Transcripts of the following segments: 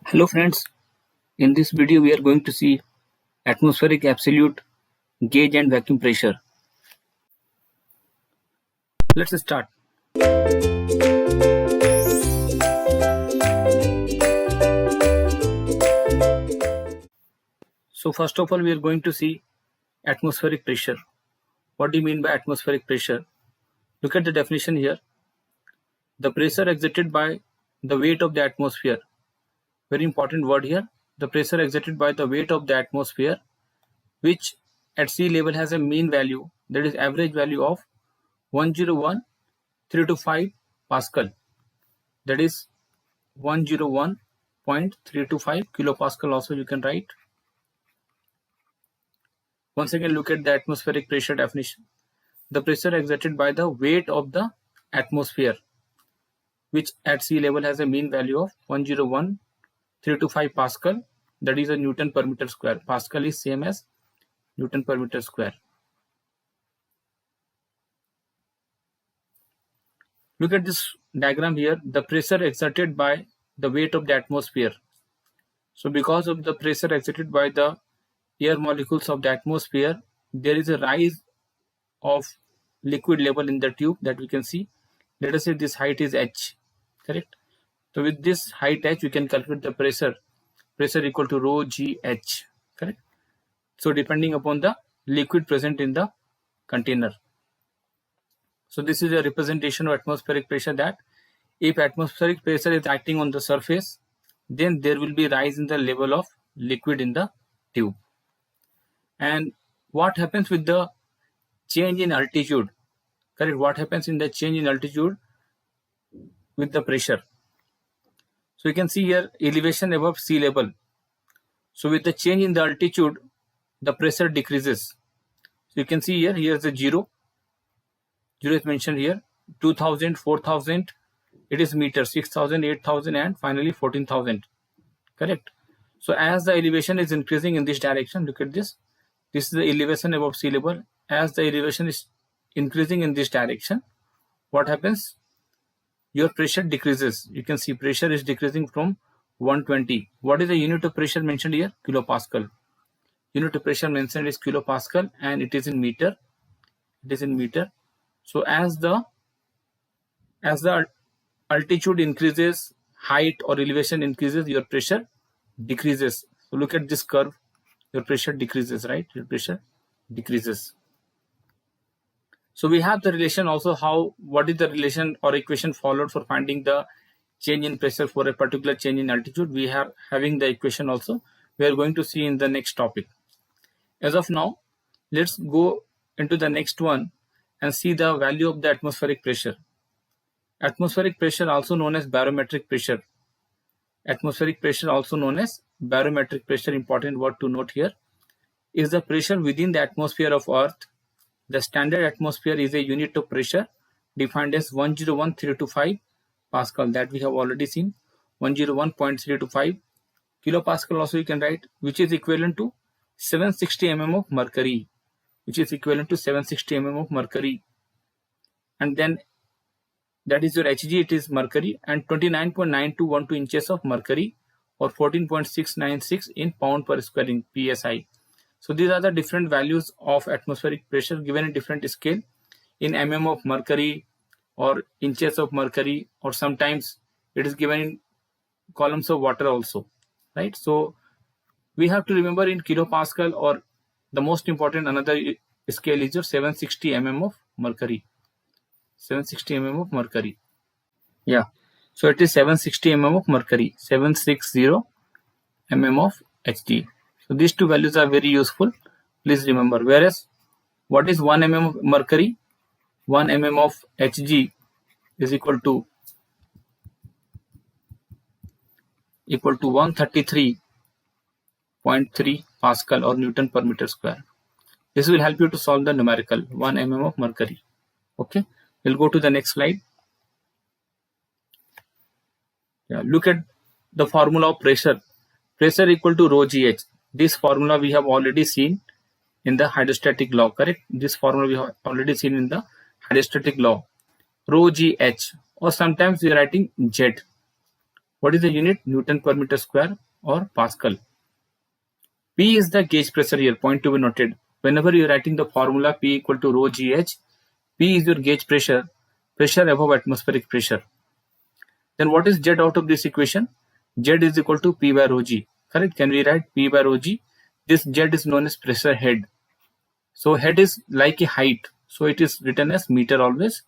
Hello friends, in this video we are going to see atmospheric absolute gauge and vacuum pressure. Let's start. So first of all we are going to see atmospheric pressure. What do you mean by atmospheric pressure? Look at the definition here. The pressure exerted by the weight of the atmosphere. Very important word here. The pressure exerted by the weight of the atmosphere, which at sea level has a mean value, that is average value of 101.325 Pascal. That is 101.325 kilopascal also you can write. Once again look at the atmospheric pressure definition. The pressure exerted by the weight of the atmosphere, which at sea level has a mean value of 101.325 Pascal, that is a Newton per meter square. Pascal is same as Newton per meter square. Look at this diagram here. The pressure exerted by the weight of the atmosphere. So because of the pressure exerted by the air molecules of the atmosphere, there is a rise of liquid level in the tube that we can see. Let us say this height is h, correct? So with this height h, we can calculate the pressure equal to rho g h, correct? So depending upon the liquid present in the container. So this is a representation of atmospheric pressure, that if atmospheric pressure is acting on the surface, then there will be rise in the level of liquid in the tube. And what happens with the change in altitude? Correct. What happens in the change in altitude with the pressure? So you can see here elevation above sea level. So with the change in the altitude, the pressure decreases. So you can see here is a zero. Zero is mentioned here. 2000, 4000, it is meters, 6000, 8000, and finally 14,000. Correct. So as the elevation is increasing in this direction, look at this. This is the elevation above sea level. As the elevation is increasing in this direction, what happens? Your pressure decreases. You can see pressure is decreasing from 120. What is the unit of pressure mentioned here? Kilopascal. Unit of pressure mentioned is kilopascal, and it is in meter. It is in meter. So as the altitude increases, height or elevation increases, your pressure decreases. So look at this curve. Your pressure decreases, right? Your pressure decreases. So we have the relation also. What is the relation or equation followed for finding the change in pressure for a particular change in altitude? We are having the equation also. We are going to see in the next topic. As of now, let's go into the next one and see the value of the atmospheric pressure. Atmospheric pressure, also known as barometric pressure. Atmospheric pressure, also known as barometric pressure, important word to note here, is the pressure within the atmosphere of Earth. The standard atmosphere is a unit of pressure defined as 101.325 Pascal, that we have already seen. 101.325 kilopascal also you can write, which is equivalent to 760 mm of mercury. Which is equivalent to 760 mm of mercury. And then that is your Hg, it is mercury, and 29.9212 inches of mercury, or 14.696 in pound per square in psi. So these are the different values of atmospheric pressure given in different scale, in mm of mercury or inches of mercury, or sometimes it is given in columns of water also, right? So we have to remember in kilopascal, or the most important another scale is your 760 mm of mercury. 760 mm of mercury. Yeah. So it is 760 mm of mercury. 760 mm of Hg. So these two values are very useful. Please remember. Whereas what is 1 mm of mercury? 1 mm of Hg is equal to 133.3 Pascal or Newton per meter square. This will help you to solve the numerical 1 mm of mercury. Okay. We'll go to the next slide. Yeah, look at the formula of pressure. Pressure equal to rho gh. This formula we have already seen in the hydrostatic law, correct? This formula we have already seen in the hydrostatic law. Rho gh, or sometimes we are writing Z. What is the unit? Newton per meter square or Pascal. P is the gauge pressure here, point to be noted. Whenever you are writing the formula P equal to rho GH, P is your gauge pressure, pressure above atmospheric pressure. Then what is Z out of this equation? Z is equal to P by rho G. Correct? Can we write P by rho G? This Z is known as pressure head. So head is like a height. So it is written as meter always.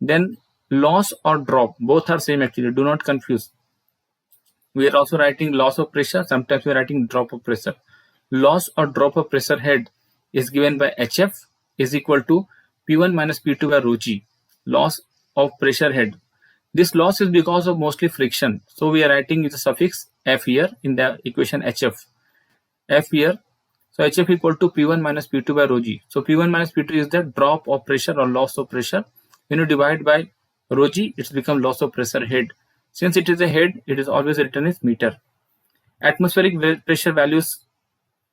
Then loss or drop, both are same actually. Do not confuse. We are also writing loss of pressure. Sometimes we are writing drop of pressure. Loss or drop of pressure head is given by HF is equal to P1 minus P2 by rho G. Loss of pressure head. This loss is because of mostly friction. So we are writing the suffix F here in the equation HF. F here. So HF equal to P1 minus P2 by rho G. So P1 minus P2 is the drop of pressure or loss of pressure. When you divide by rho G, it's become loss of pressure head. Since it is a head, it is always written as meter. Atmospheric pressure values,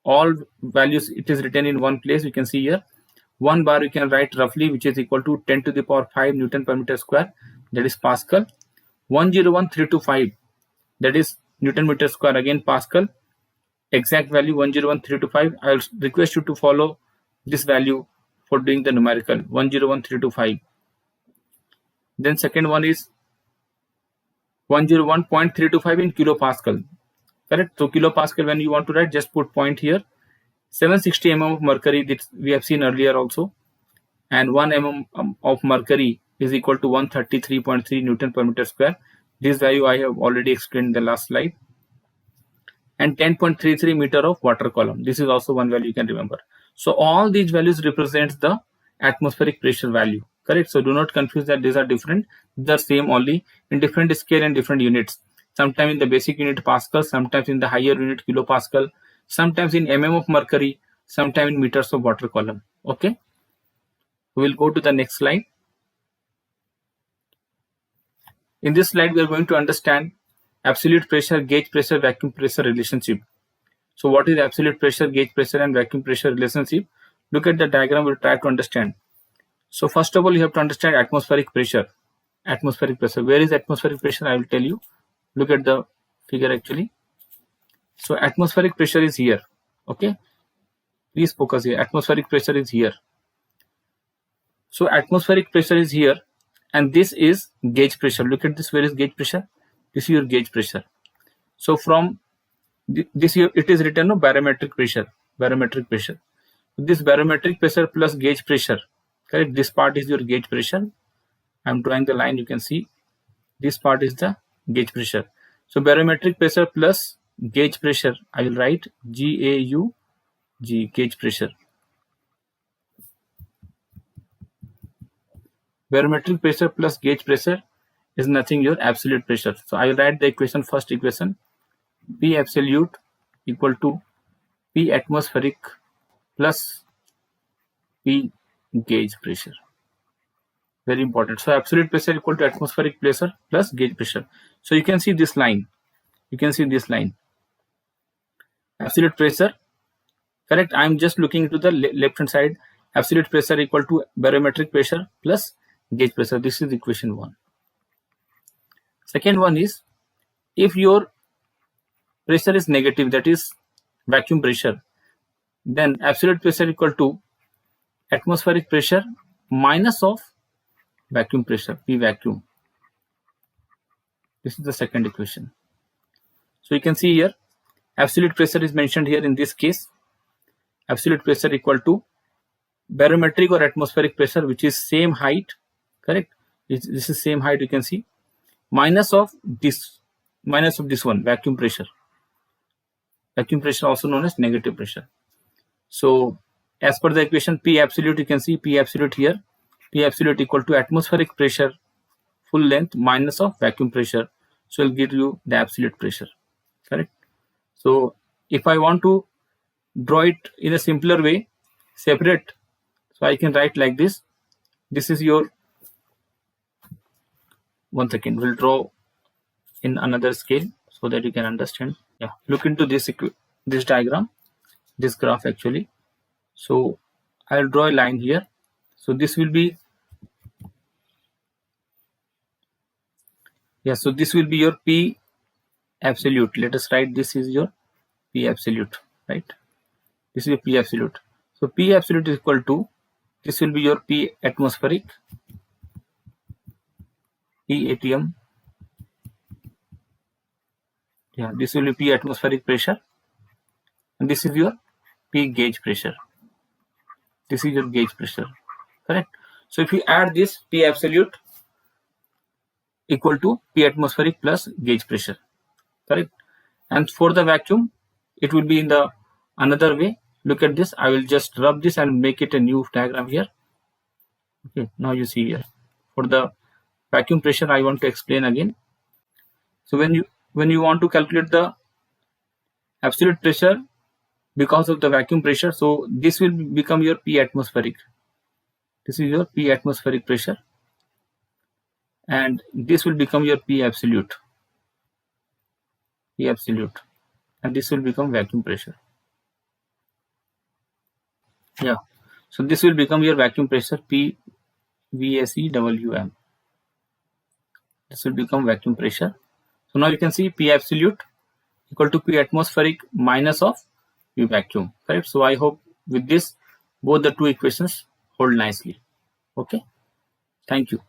all values it is written in one place. You can see here. 1 bar you can write roughly, which is equal to 10 to the power 5 Newton per meter square. That is Pascal. 101325, that is Newton meter square, again Pascal. Exact value 101325. I will request you to follow this value for doing the numerical 101325. Then second one is 101.325 in kilopascal. Correct? So kilopascal, when you want to write, just put point here. 760 mm of mercury, that we have seen earlier also, and 1 mm of mercury is equal to 133.3 Newton per meter square. This value I have already explained in the last slide. And 10.33 meter of water column. This is also one value you can remember. So all these values represents the atmospheric pressure value. Correct? So do not confuse that these are different. They are same only in different scale and different units. Sometimes in the basic unit Pascal, sometimes in the higher unit kilopascal, sometimes in mm of mercury, sometimes in meters of water column. Okay. We will go to the next slide. In this slide, we are going to understand absolute pressure, gauge pressure, vacuum pressure relationship. So what is absolute pressure, gauge pressure and vacuum pressure relationship? Look at the diagram, we'll try to understand. So first of all, you have to understand atmospheric pressure. Atmospheric pressure. Where is atmospheric pressure? I will tell you. Look at the figure actually. So atmospheric pressure is here. Okay. Please focus here. Atmospheric pressure is here. So atmospheric pressure is here. And this is gauge pressure. Look at this. Where is gauge pressure? This is your gauge pressure. So from this here, it is written barometric pressure. Barometric pressure. This barometric pressure plus gauge pressure. Correct? This part is your gauge pressure. I'm drawing the line. You can see this part is the gauge pressure. So barometric pressure plus gauge pressure. I will write GAUG, gauge pressure. Barometric pressure plus gauge pressure is nothing your absolute pressure. So I will write the equation, first equation, P absolute equal to P atmospheric plus P gauge pressure. Very important. So absolute pressure equal to atmospheric pressure plus gauge pressure. So you can see this line. You can see this line. Absolute pressure. Correct. I am just looking to the left hand side. Absolute pressure equal to barometric pressure plus gauge pressure. This is equation 1. Second one is, if your pressure is negative, that is vacuum pressure, then absolute pressure equal to atmospheric pressure minus of vacuum pressure, P vacuum. This is the second equation. So you can see here, absolute pressure is mentioned here in this case. Absolute pressure equal to barometric or atmospheric pressure, which is same height. Correct? This is same height, you can see. Minus of this one, vacuum pressure. Vacuum pressure also known as negative pressure. So as per the equation P absolute, you can see P absolute here. P absolute equal to atmospheric pressure full length minus of vacuum pressure. So it will give you the absolute pressure. Correct? So if I want to draw it in a simpler way, separate, so I can write like this. This is your, one second, we'll draw in another scale so that you can understand. Yeah, look into this diagram, this graph actually. So I'll draw a line here. So this will be, yeah, so this will be your P absolute. Let us write this is your P absolute, right? This is your P absolute. So P absolute is equal to, this will be your P atmospheric, P ATM. Yeah, this will be P atmospheric pressure, and this is your P gauge pressure. This is your gauge pressure, correct? So if you add this, P absolute equal to P atmospheric plus gauge pressure, correct? And for the vacuum, it will be in the another way. Look at this. I will just rub this and make it a new diagram here. Okay, now you see here. For the vacuum pressure, I want to explain again. So when you want to calculate the absolute pressure because of the vacuum pressure, so this will become your P atmospheric. This is your P atmospheric pressure, and this will become your P absolute. P absolute, and this will become vacuum pressure. Yeah, so this will become your vacuum pressure, P VACWM. This will become vacuum pressure. So now you can see P absolute equal to P atmospheric minus of P vacuum, correct? So I hope with this both the two equations hold nicely. Okay, thank you.